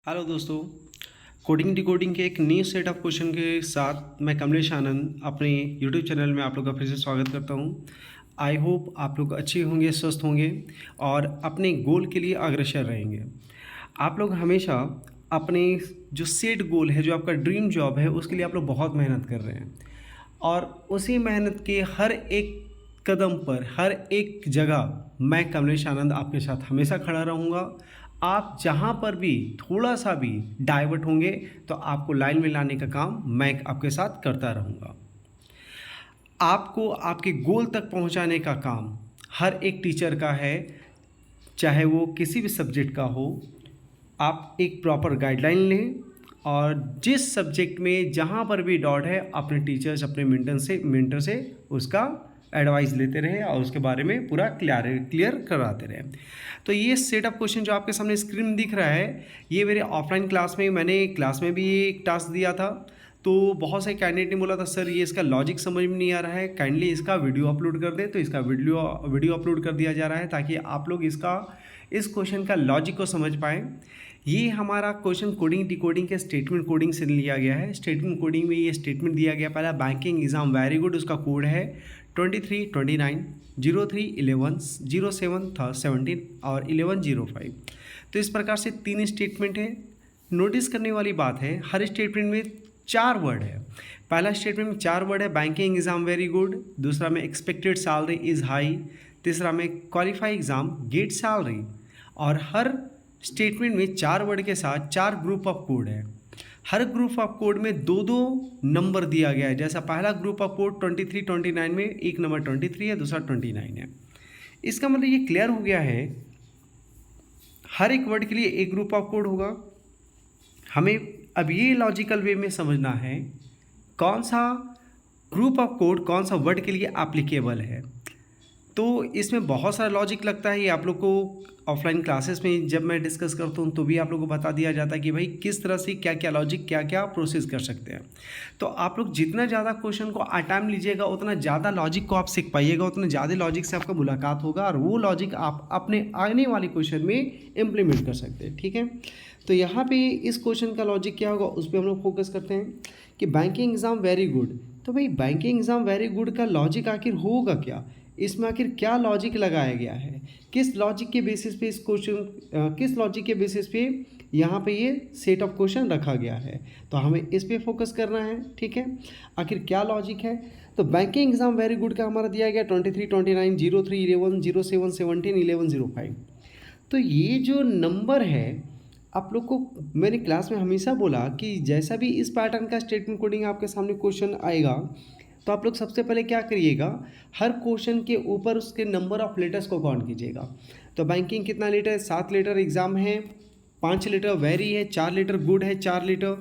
Hello दोस्तों, coding decoding के एक न्यू सेट ऑफ क्वेश्चन के साथ मैं कमलेश आनंद अपने यूट्यूब चैनल में आप लोग का फिर से स्वागत करता हूं। आई होप आप लोग अच्छे होंगे, स्वस्थ होंगे और अपने गोल के लिए अग्रसर रहेंगे। आप लोग हमेशा अपने जो सेट गोल है, जो आपका ड्रीम जॉब है, उसके लिए आप लोग बहुत मेहनत कर रहे हैं और उसी मेहनत के हर एक कदम पर, हर एक जगह मैं कमलेश आनंद आपके साथ हमेशा खड़ा रहूँगा। आप जहाँ पर भी थोड़ा सा भी डाइवर्ट होंगे तो आपको लाइन में लाने का काम मैं आपके साथ करता रहूँगा। आपको आपके गोल तक पहुँचाने का काम हर एक टीचर का है, चाहे वो किसी भी सब्जेक्ट का हो। आप एक प्रॉपर गाइडलाइन लें और जिस सब्जेक्ट में जहाँ पर भी डाउट है अपने टीचर्स, अपने मेंटर से उसका एडवाइस लेते रहे और उसके बारे में पूरा क्लियर कराते रहे। तो ये सेट ऑफ क्वेश्चन जो आपके सामने स्क्रीन दिख रहा है, ये मेरे ऑफलाइन क्लास में, मैंने क्लास में भी ये एक टास्क दिया था। तो बहुत सारे कैंडिडेट ने बोला था सर ये इसका लॉजिक समझ में नहीं आ रहा है, काइंडली इसका वीडियो अपलोड कर दें। तो इसका वीडियो अपलोड कर दिया जा रहा है ताकि आप लोग इस क्वेश्चन का लॉजिक को समझ पाएँ। ये हमारा क्वेश्चन कोडिंग डिकोडिंग के स्टेटमेंट कोडिंग से लिया गया है। स्टेटमेंट कोडिंग में ये स्टेटमेंट दिया गया, पहला बैंकिंग एग्जाम वेरी गुड, उसका कोड है 2329031107 और 1105। तो इस प्रकार से 3 स्टेटमेंट है। नोटिस करने वाली बात है, हर स्टेटमेंट में 4 वर्ड है। पहला स्टेटमेंट में 4 वर्ड है, बैंकिंग एग्जाम वेरी गुड। दूसरा में एक्सपेक्टेड सैलरी इज़ हाई। तीसरा में क्वालिफाई एग्जाम गेट सैलरी। और हर स्टेटमेंट में 4 वर्ड के साथ 4 ग्रुप ऑफ कोड है। हर ग्रुप ऑफ कोड में 2-2 नंबर दिया गया है। जैसा पहला ग्रुप ऑफ कोड 2329 में एक नंबर 23 है, दूसरा 29 है। इसका मतलब ये क्लियर हो गया है, हर एक वर्ड के लिए एक ग्रुप ऑफ कोड होगा। हमें अब ये लॉजिकल वे में समझना है कौन सा ग्रुप ऑफ कोड कौन सा वर्ड के लिए एप्लीकेबल है। तो इसमें बहुत सारा लॉजिक लगता है। ये आप लोग को ऑफलाइन क्लासेस में जब मैं डिस्कस करता हूँ तो भी आप लोग को बता दिया जाता है कि भाई किस तरह से क्या क्या लॉजिक, क्या क्या प्रोसेस कर सकते हैं। तो आप लोग जितना ज़्यादा क्वेश्चन को अटेम्प्ट लीजिएगा उतना ज़्यादा लॉजिक को आप सीख पाइएगा, उतना ज़्यादा लॉजिक से आपका मुलाकात होगा और वो लॉजिक आप अपने आने वाले क्वेश्चन में इम्प्लीमेंट कर सकते हैं। ठीक है, तो यहाँ पे इस क्वेश्चन का लॉजिक क्या होगा उस पर हम लोग फोकस करते हैं कि बैंकिंग एग्ज़ाम वेरी गुड। तो भाई बैंकिंग एग्ज़ाम वेरी गुड का लॉजिक आखिर होगा क्या, इसमें आखिर क्या लॉजिक लगाया गया है, किस लॉजिक के बेसिस पे इस क्वेश्चन, किस लॉजिक के बेसिस पे यहाँ पे ये सेट ऑफ क्वेश्चन रखा गया है। तो हमें इस पे फोकस करना है। ठीक है, आखिर क्या लॉजिक है। तो बैंकिंग एग्जाम वेरी गुड का हमारा दिया गया 23, 29, 03, 11, 07, 17, 1105। तो ये जो नंबर है, आप लोग को मैंने क्लास में हमेशा बोला कि जैसा भी इस पैटर्न का स्टेटमेंट कोडिंग आपके सामने क्वेश्चन आएगा तो आप लोग सबसे पहले क्या करिएगा, हर क्वेश्चन के ऊपर उसके नंबर ऑफ लेटर्स को काउंट कीजिएगा। तो बैंकिंग कितना लेटर है, 7 लेटर, एग्ज़ाम है 5 लेटर, वेरी है 4 लेटर, गुड है 4 लेटर,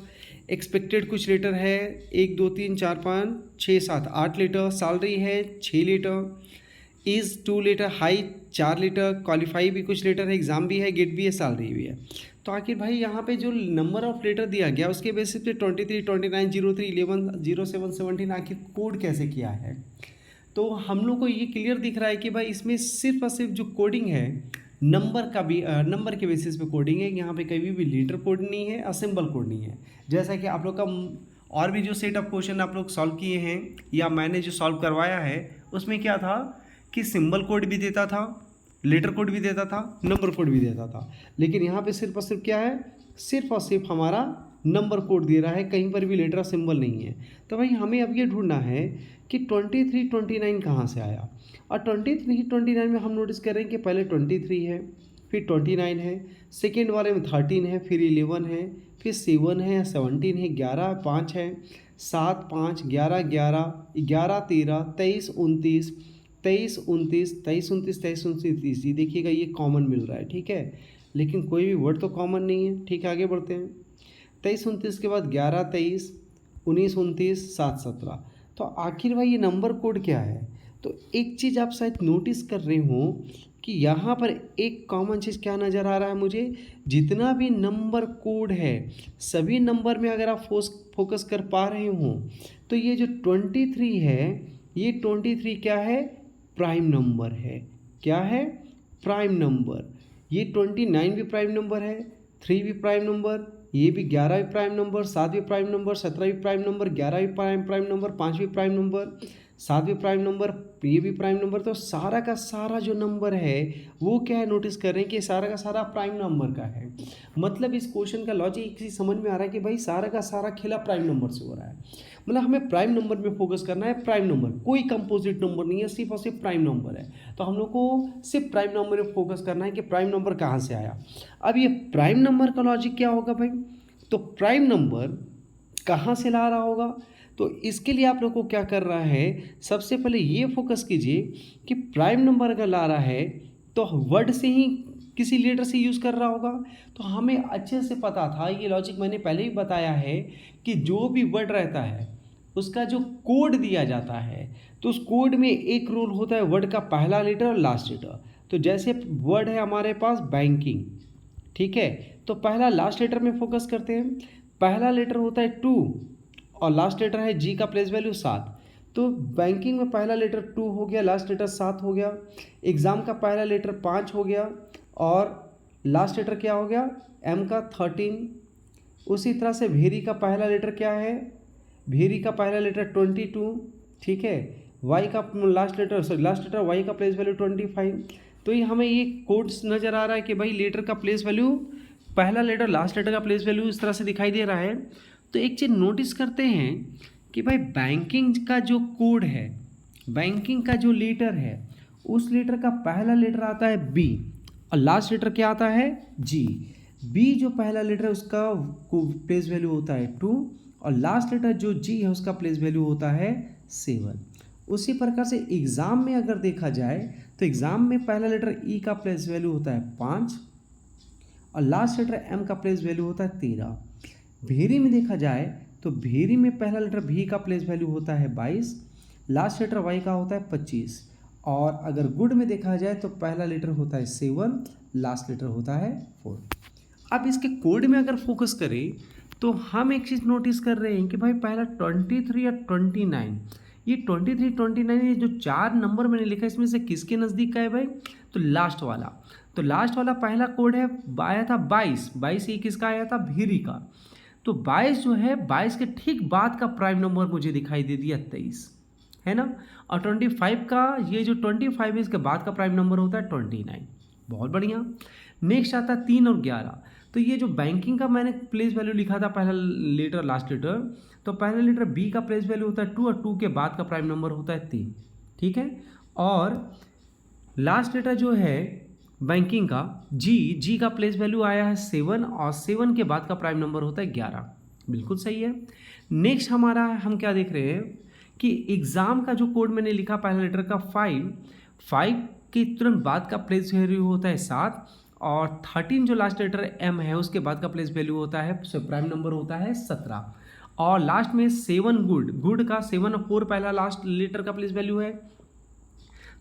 एक्सपेक्टेड कुछ लेटर है 1 2 3 4 5 6 7 8 लेटर, सैलरी है 6 letter, is 2 letter, high 4 letter, qualify भी कुछ लेटर है, एग्ज़ाम भी है, गेट भी है, सैलरी भी है। तो आखिर भाई यहाँ पे जो नंबर ऑफ लेटर दिया गया उसके बेसिस पे 23, 29, 03, 11, 07, 17 आखिर कोड कैसे किया है। तो हम लोग को ये क्लियर दिख रहा है कि भाई इसमें सिर्फ और सिर्फ जो कोडिंग है नंबर का भी नंबर के बेसिस पे कोडिंग है। यहाँ पे कभी भी लेटर कोड नहीं है और सिंबल कोड नहीं है। जैसा कि आप लोग का और भी जो सेट ऑफ क्वेश्चन आप लोग सॉल्व किए हैं या मैंने जो सॉल्व करवाया है उसमें क्या था कि सिंबल कोड भी देता था, लेटर कोड भी देता था, नंबर कोड भी देता था। लेकिन यहाँ पे सिर्फ और सिर्फ क्या है, सिर्फ और सिर्फ हमारा नंबर कोड दे रहा है, कहीं पर भी लेटर सिंबल नहीं है। तो भाई हमें अब ये ढूंढना है कि 23, 29 कहाँ से आया। और 23, 29 में हम नोटिस कर रहे हैं कि पहले 23 है, फिर 29 है, सेकेंड वाले में 13 है, फिर 11 है, फिर 7 है, 17 है, 11 5 है, 7 5 11 11 11 13 23 29 23 29 23 29 23 29 30। ये देखिएगा ये कॉमन मिल रहा है। ठीक है, लेकिन कोई भी वर्ड तो कॉमन नहीं है। ठीक है, आगे बढ़ते हैं। 23 29 के बाद 11 23 19 29 7 17। तो आखिर भाई ये नंबर कोड क्या है। तो एक चीज़ आप शायद नोटिस कर रहे हो कि यहाँ पर एक कॉमन चीज़ क्या नज़र आ रहा है मुझे, जितना भी नंबर कोड है सभी नंबर में अगर आप फोकस कर पा रहे हो तो ये जो 23 है, ये 23 क्या है, प्राइम नंबर है। क्या है, प्राइम नंबर। ये 29 भी प्राइम नंबर है, 3 भी प्राइम नंबर, ये भी 11 भी प्राइम नंबर, 7 भी प्राइम नंबर, 17 भी प्राइम नंबर, 11 भी प्राइम नंबर, 5 भी प्राइम नंबर, 7 भी प्राइम नंबर, ये भी प्राइम नंबर। तो सारा का सारा जो नंबर है वो क्या है, नोटिस कर रहे हैं कि सारा का सारा प्राइम नंबर का है। मतलब इस क्वेश्चन का लॉजिक एक चीज़ समझ में आ रहा है कि भाई सारा का सारा खेला प्राइम नंबर से हो रहा है। मतलब हमें प्राइम नंबर में फोकस करना है, प्राइम नंबर, कोई कंपोजिट नंबर नहीं है, सिर्फ और सिर्फ प्राइम नंबर है। तो हम लोग को सिर्फ प्राइम नंबर में फोकस करना है कि प्राइम नंबर कहाँ से आया। अब ये प्राइम नंबर का लॉजिक क्या होगा भाई, तो प्राइम नंबर कहाँ से ला रहा होगा, तो इसके लिए आप लोग को क्या कर रहा है, सबसे पहले ये फोकस कीजिए कि प्राइम नंबर अगर ला रहा है तो वर्ड से ही किसी लेटर से यूज़ कर रहा होगा। तो हमें अच्छे से पता था, ये लॉजिक मैंने पहले ही बताया है कि जो भी वर्ड रहता है उसका जो कोड दिया जाता है, तो उस कोड में एक रूल होता है वर्ड का पहला लेटर और लास्ट लेटर। तो जैसे वर्ड है हमारे पास बैंकिंग, ठीक है, तो पहला लास्ट लेटर में फोकस करते हैं। पहला लेटर होता है 2 और लास्ट लेटर है जी का प्लेस वैल्यू 7। तो बैंकिंग में पहला लेटर 2 हो गया, लास्ट लेटर 7 हो गया। एग्ज़ाम का पहला लेटर 5 हो गया और लास्ट लेटर क्या हो गया, एम का 13। उसी तरह से भेरी का पहला लेटर क्या है, भेरी का पहला लेटर 22, ठीक है। वाई का लास्ट लेटर वाई का प्लेस वैल्यू 25। तो ये हमें ये कोड्स नज़र आ रहा है कि भाई लेटर का प्लेस वैल्यू, पहला लेटर लास्ट लेटर का प्लेस वैल्यू इस तरह से दिखाई दे रहा है। तो एक चीज़ नोटिस करते हैं कि भाई बैंकिंग का जो कोड है, बैंकिंग का जो लेटर है, उस लेटर का पहला लेटर आता है बी और लास्ट लेटर क्या आता है, जी। बी जो पहला लेटर है उसका प्लेस वैल्यू होता है 2 और लास्ट लेटर जो जी है उसका प्लेस वैल्यू होता है 7। उसी प्रकार से एग्ज़ाम में अगर देखा जाए तो एग्ज़ाम में पहला लेटर ई का प्लेस वैल्यू होता है 5 और लास्ट लेटर एम का प्लेस वैल्यू होता है 13। भेरी में देखा जाए तो भेरी में पहला लेटर भी का प्लेस वैल्यू होता है 22, लास्ट लेटर वाई का होता है 25। और अगर गुड में देखा जाए तो पहला लेटर होता है 7, लास्ट लेटर होता है 4। अब इसके कोड में अगर फोकस करें तो हम एक चीज़ नोटिस कर रहे हैं कि भाई पहला 23 या 29, ये 23, 29 ये जो 4 नंबर मैंने लिखा इसमें से किसके नज़दीक का है भाई, तो लास्ट वाला। तो लास्ट वाला पहला कोड है आया था 22, ये किसका आया था, भेरी का। तो 22 जो है, 22 के ठीक बाद का प्राइम नंबर मुझे दिखाई दे दिया 23, है ना। और 25 का, ये जो 25 है इसके बाद का प्राइम नंबर होता है 29। बहुत बढ़िया। नेक्स्ट आता है 3 और 11। तो ये जो बैंकिंग का मैंने प्लेस वैल्यू लिखा था पहला लेटर लास्ट लेटर, तो पहला लेटर बी का प्लेस वैल्यू होता है 2 और 2 के बाद का प्राइम नंबर होता है 3, ठीक है। और लास्ट लेटर जो है बैंकिंग का जी का प्लेस वैल्यू आया है 7 और 7 के बाद का प्राइम नंबर होता है 11। बिल्कुल सही है। नेक्स्ट हमारा हम क्या देख रहे हैं कि एग्ज़ाम का जो कोड मैंने लिखा पहला लेटर का 5 के तुरंत बाद का प्लेस वैल्यू होता है 7 और 13 जो लास्ट लेटर एम है उसके बाद का प्लेस वैल्यू होता है, प्राइम नंबर होता है 17। और लास्ट में 7 गुड का 7 और 4 पहला लास्ट लेटर का प्लेस वैल्यू है।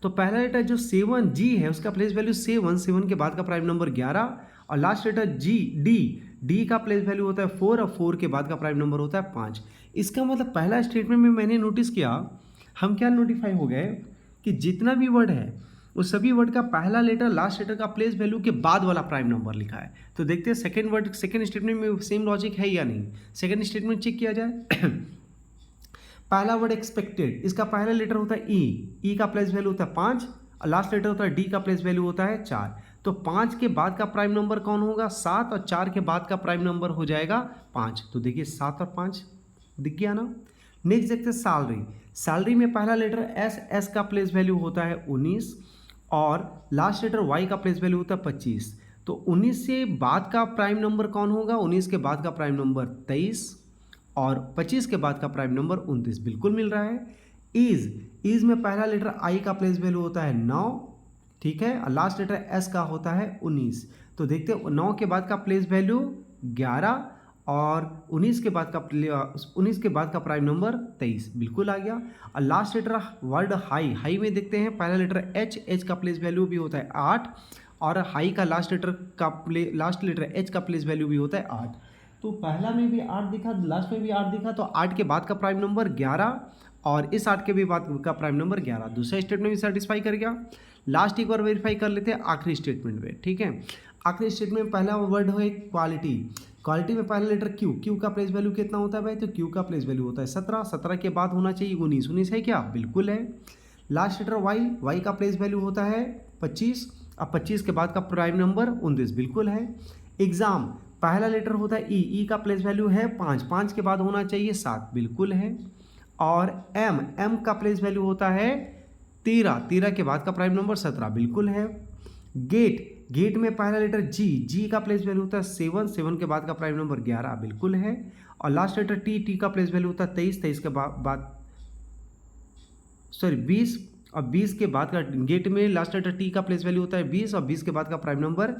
तो पहला लेटर जो 7 जी है उसका प्लेस वैल्यू 7 के बाद का प्राइम नंबर 11 और लास्ट लेटर जी डी का प्लेस वैल्यू होता है 4 और 4 के बाद का प्राइम नंबर होता है 5। इसका मतलब पहला स्टेटमेंट में मैंने नोटिस किया, हम क्या नोटिफाई हो गए कि जितना भी वर्ड है उस सभी वर्ड का पहला लेटर लास्ट लेटर का प्लेस वैल्यू के बाद वाला प्राइम नंबर लिखा है। तो देखते हैं सेकंड स्टेटमेंट में सेम लॉजिक है या नहीं। सेकंड स्टेटमेंट चेक किया जाए। पहला वर्ड एक्सपेक्टेड, इसका पहला लेटर होता है ई का प्लेस वैल्यू होता है 5 और लास्ट लेटर होता है डी का प्लेस वैल्यू होता है 4। तो 5 के बाद का प्राइम नंबर कौन होगा, 7 और 4 के बाद का प्राइम नंबर हो जाएगा 5। तो देखिए 7 और 5 दिख गया ना। नेक्स्ट देखते हैं सैलरी में पहला लेटर एस का प्लेस वैल्यू होता है 19 और लास्ट लेटर वाई का प्लेस वैल्यू होता है 25। तो 19 से बाद का प्राइम नंबर कौन होगा, 19 के बाद का प्राइम नंबर 23 और 25 के बाद का प्राइम नंबर 29। बिल्कुल मिल रहा है। इज में पहला लेटर आई का प्लेस वैल्यू होता है 9, ठीक है, और लास्ट लेटर एस का होता है 19। तो देखते हैं 9 के बाद का प्लेस वैल्यू 11 और 19 के बाद का प्राइम नंबर 23। बिल्कुल आ गया। और लास्ट लेटर वर्ड हाई में देखते हैं पहला लेटर एच का प्लेस वैल्यू भी होता है 8 और हाई का लास्ट लेटर एच का प्लेस वैल्यू भी होता है 8। तो पहला में भी 8 दिखा, लास्ट में भी 8 दिखा, तो 8 के बाद का प्राइम नंबर 11 और इस 8 के भी बाद का प्राइम नंबर 11। दूसरा स्टेटमेंट भी सेटिस्फाई कर गया। लास्ट एक बार वेरीफाई कर लेते हैं आखिरी स्टेटमेंट में, ठीक है। आखिरी स्टेटमेंट में पहला वर्ड है क्वालिटी। क्वालिटी में पहला लेटर क्यू, क्यू का प्लेस वैल्यू कितना होता है भाई? तो क्यू का प्लेस वैल्यू होता है 17, 17 के बाद होना चाहिए 19, 19 है क्या? बिल्कुल है। लास्ट लेटर वाई, वाई का प्लेस वैल्यू होता है 25, अब 25 के बाद का प्राइम नंबर 29, बिल्कुल है। एग्जाम, पहला लेटर होता है ई, ई का प्लेस वैल्यू है 5, 5 के बाद होना चाहिए 7, बिल्कुल है। और एम, एम का प्लेस वैल्यू होता है 13, 13 के बाद का प्राइम नंबर 17, बिल्कुल है। गेट, गेट में पहला लेटर जी, जी का प्लेस वैल्यू होता है 7, 7 के बाद का प्राइम नंबर 11, बिल्कुल है। और लास्ट लेटर टी, टी का प्लेस वैल्यू होता है 23, 23 के बाद 20, और 20 के बाद का गेट में लास्ट लेटर टी का प्लेस वैल्यू होता है 20, और 20 के बाद का प्राइम नंबर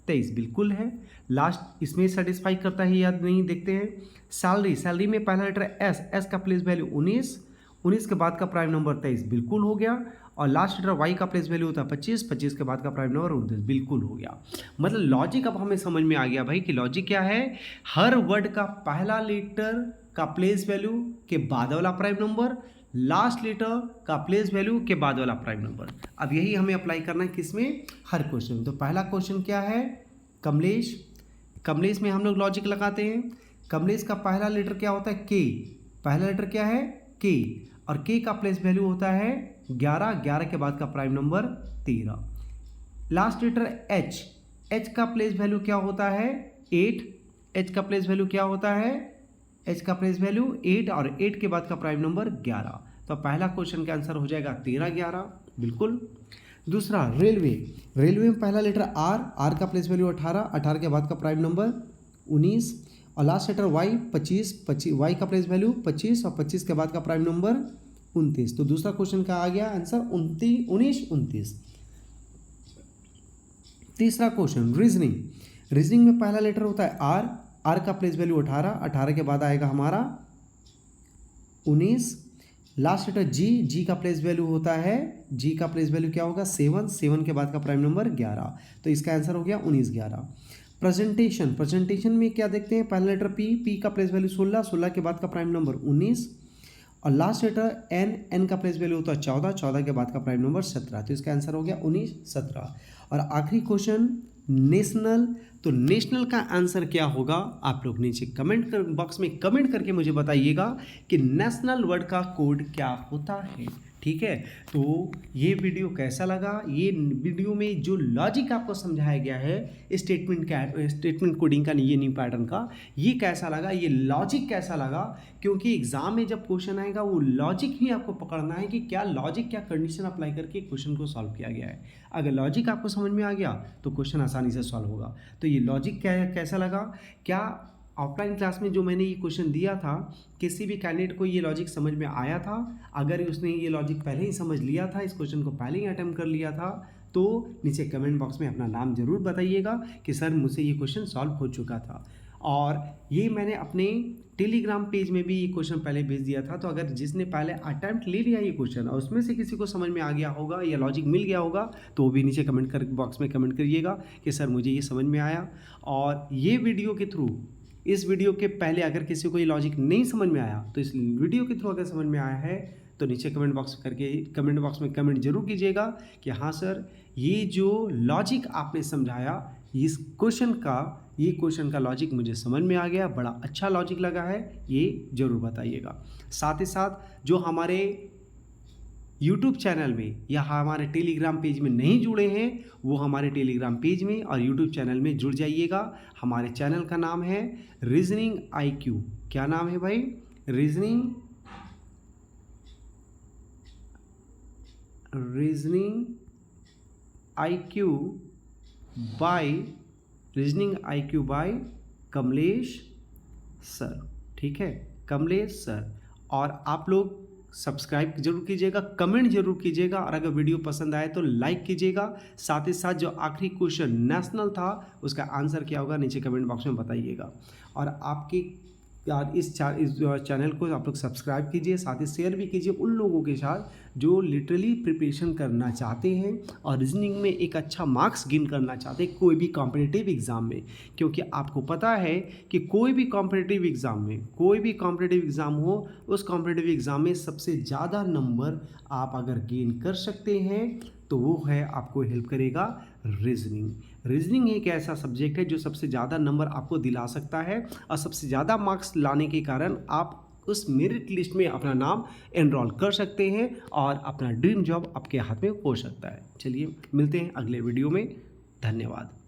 23, बिल्कुल है। लास्ट इसमें सेटिस्फाई करता है या नहीं देखते हैं। सैलरी, सैलरी में पहला लेटर एस, एस का प्लेस वैल्यू 19, 19 के बाद का प्राइम नंबर 23, बिल्कुल हो गया। और लास्ट लेटर वाई का प्लेस वैल्यू होता है 25, 25 के बाद का प्राइम नंबर 29, बिल्कुल हो गया। मतलब लॉजिक अब हमें समझ में आ गया भाई कि लॉजिक क्या है। हर वर्ड का पहला लेटर का प्लेस वैल्यू के बाद वाला प्राइम नंबर, लास्ट लेटर का प्लेस वैल्यू के बाद वाला प्राइम नंबर। अब यही हमें अप्लाई करना है किसमें? हर क्वेश्चन में। तो पहला क्वेश्चन क्या है? कमलेश, कमलेश में हम लोग लॉजिक लगाते हैं। कमलेश का पहला लेटर क्या होता है? के, पहला लेटर क्या है? के, और के का प्लेस वैल्यू होता है 11, 11 के बाद का prime number 13। Last letter H, H का प्लेस वैल्यू क्या होता है? 8, एच का प्लेस वैल्यू क्या होता है? एच का प्लेस वैल्यू 8, और 8 के बाद का प्राइम नंबर 11। तो पहला क्वेश्चन का आंसर हो जाएगा 13, 11, बिल्कुल। दूसरा रेलवे, रेलवे में पहला लेटर आर, आर का प्लेस वैल्यू 18, 18 के बाद का प्राइम नंबर 19, और लास्ट लेटर वाई 25, 25 वाई का प्लेस वैल्यू 25, और 25 के बाद का प्राइम नंबर 29। तो दूसरा क्वेश्चन का आ गया आंसर 19, 29। तीसरा क्वेश्चन रीजनिंग, रीजनिंग में पहला लेटर होता है आर, आर का प्लेस वैल्यू 18, 18 के बाद आएगा हमारा 19। लास्ट लेटर जी, जी का प्लेस वैल्यू होता है, जी का प्लेस वैल्यू क्या होगा? 7, 7 के बाद का प्राइम नंबर 11। तो इसका आंसर हो गया 19, 11। प्रेजेंटेशन, प्रेजेंटेशन में क्या देखते हैं? पहला लेटर पी, पी का प्लेस वैल्यू 16, 16 के बाद का प्राइम नंबर 19, और लास्ट लेटर एन, एन का प्लेस वैल्यू होता है 14, 14 के बाद का प्राइम नंबर 17। तो इसका आंसर हो गया 19, 17। और आखिरी क्वेश्चन नेशनल, तो नेशनल का आंसर क्या होगा? आप लोग नीचे कमेंट बॉक्स में कमेंट करके मुझे बताइएगा कि नेशनल वर्ड का कोड क्या होता है, ठीक है। तो ये वीडियो कैसा लगा? ये वीडियो में जो लॉजिक आपको समझाया गया है स्टेटमेंट कोडिंग का, ये न्यू पैटर्न का, ये कैसा लगा? ये लॉजिक कैसा लगा? क्योंकि एग्जाम में जब क्वेश्चन आएगा वो लॉजिक ही आपको पकड़ना है कि क्या लॉजिक, क्या कंडीशन अप्लाई करके क्वेश्चन को सॉल्व किया गया है। अगर लॉजिक आपको समझ में आ गया तो क्वेश्चन आसानी से सॉल्व होगा। तो ये लॉजिक कैसा लगा? क्या ऑफलाइन क्लास में जो मैंने ये क्वेश्चन दिया था, किसी भी कैंडिडेट को ये लॉजिक समझ में आया था? अगर उसने ये लॉजिक पहले ही समझ लिया था, इस क्वेश्चन को पहले ही अटेम्प्ट कर लिया था, तो नीचे कमेंट बॉक्स में अपना नाम ज़रूर बताइएगा कि सर मुझसे ये क्वेश्चन सॉल्व हो चुका था। और ये मैंने अपने टेलीग्राम पेज में भी ये क्वेश्चन पहले भेज दिया था। तो अगर जिसने पहले अटैम्प्ट ले लिया ये क्वेश्चन और उसमें से किसी को समझ में आ गया होगा या लॉजिक मिल गया होगा, तो वो भी नीचे कमेंट कर बॉक्स में कमेंट करिएगा कि सर मुझे ये समझ में आया। और ये वीडियो के थ्रू, इस वीडियो के पहले अगर किसी को ये लॉजिक नहीं समझ में आया, तो इस वीडियो के थ्रू अगर समझ में आया है तो नीचे कमेंट बॉक्स में कमेंट जरूर कीजिएगा कि हाँ सर, ये जो लॉजिक आपने समझाया, इस क्वेश्चन का लॉजिक मुझे समझ में आ गया, बड़ा अच्छा लॉजिक लगा है, ये ज़रूर बताइएगा। साथ ही साथ जो हमारे यूट्यूब चैनल में या हमारे टेलीग्राम पेज में नहीं जुड़े हैं, वो हमारे टेलीग्राम पेज में और यूट्यूब चैनल में जुड़ जाइएगा। हमारे चैनल का नाम है रीजनिंग IQ। क्या नाम है भाई? Reasoning IQ by Kamlesh sir, ठीक है, कमलेश सर। और आप लोग सब्सक्राइब जरूर कीजिएगा, कमेंट जरूर कीजिएगा, और अगर वीडियो पसंद आए तो लाइक कीजिएगा। साथ ही साथ जो आखिरी क्वेश्चन नेशनल था उसका आंसर क्या होगा नीचे कमेंट बॉक्स में बताइएगा। और आपकी इस चैनल को आप लोग सब्सक्राइब कीजिए, साथ ही शेयर भी कीजिए उन लोगों के साथ जो लिटरली प्रिपरेशन करना चाहते हैं और रीजनिंग में एक अच्छा मार्क्स गेन करना चाहते हैं कोई भी कॉम्पिटिटिव एग्ज़ाम में। क्योंकि आपको पता है कि कोई भी कॉम्पिटिटिव एग्ज़ाम हो, उस कॉम्पिटिटिव एग्ज़ाम में सबसे ज़्यादा नंबर आप अगर गेन कर सकते हैं तो वो है आपको हेल्प करेगा रीजनिंग। रीजनिंग एक ऐसा सब्जेक्ट है जो सबसे ज़्यादा नंबर आपको दिला सकता है और सबसे ज़्यादा मार्क्स लाने के कारण आप उस मेरिट लिस्ट में अपना नाम एनरोल कर सकते हैं और अपना ड्रीम जॉब आपके हाथ में हो सकता है। चलिए मिलते हैं अगले वीडियो में। धन्यवाद।